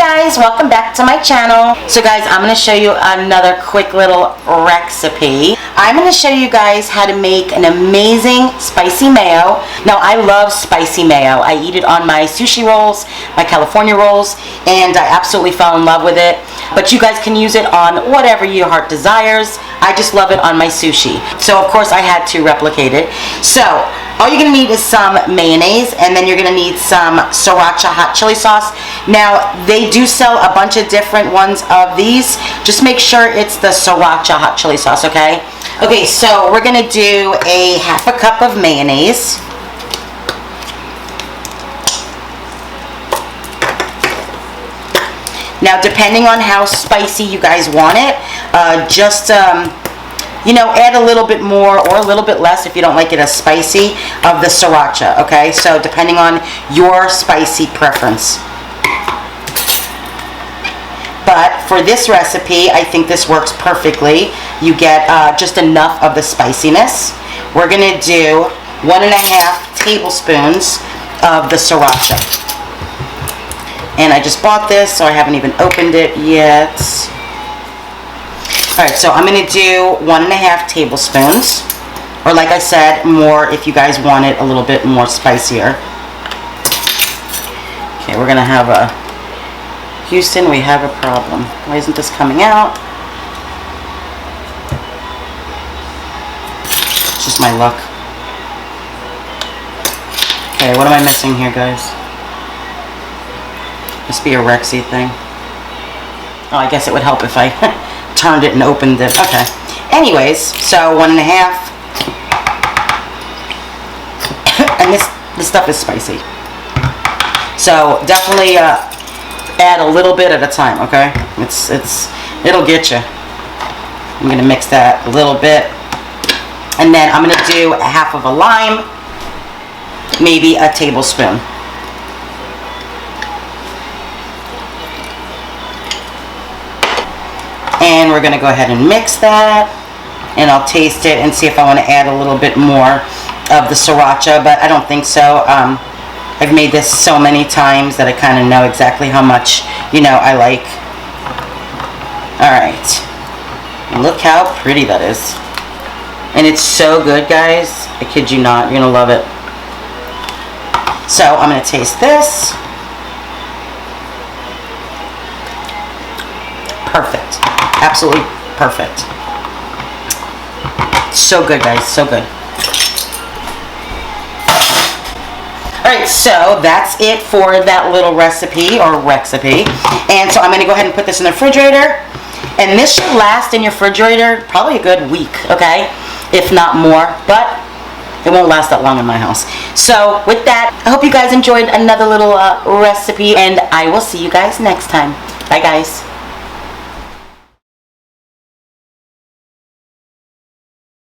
guys, welcome back to my channel. So guys, I'm going to show you another quick little recipe. I'm going to show you guys how to make an amazing spicy mayo. Now I love spicy mayo. I eat it on my sushi rolls, my California rolls, and I absolutely fell in love with it. But you guys can use it on whatever your heart desires. I just love it on my sushi. So of course I had to replicate it. So all you're going to need is some mayonnaise, and then you're going to need some Sriracha hot chili sauce. Now, they do sell a bunch of different ones of these. Just make sure it's the Sriracha hot chili sauce, okay? Okay, so we're going to do a half a cup of mayonnaise. Now, depending on how spicy you guys want it, you know, add a little bit more or a little bit less if you don't like it as spicy of the Sriracha, okay? So depending on your spicy preference. But for this recipe, I think this works perfectly. You get just enough of the spiciness. We're gonna do 1.5 tablespoons of the Sriracha. And I just bought this, so I haven't even opened it yet. Alright, so I'm going to do 1.5 tablespoons, or like I said, more if you guys want it a little bit more spicier. Okay, we're going to have a, Houston, we have a problem. Why isn't this coming out? It's just my luck. Okay, what am I missing here, guys? Must be a Rexy thing. Oh, I guess it would help if I turned it and opened it. Okay. Anyways, so 1.5. And this stuff is spicy. So definitely add a little bit at a time, okay? It'll get you. I'm gonna mix that a little bit. And then I'm gonna do a half of a lime, maybe a tablespoon. And we're going to go ahead and mix that, and I'll taste it and see if I want to add a little bit more of the Sriracha, but I don't think so. I've made this so many times that I kind of know exactly how much, you know, I like. Alright, and look how pretty that is. And it's so good, guys. I kid you not, you're going to love it. So I'm going to taste this. Perfect. Absolutely perfect. So good, guys. So good. Alright, so that's it for that little recipe, or recipe. And so I'm going to go ahead and put this in the refrigerator. And this should last in your refrigerator probably a good week, okay? If not more. But it won't last that long in my house. So with that, I hope you guys enjoyed another little recipe. And I will see you guys next time. Bye, guys.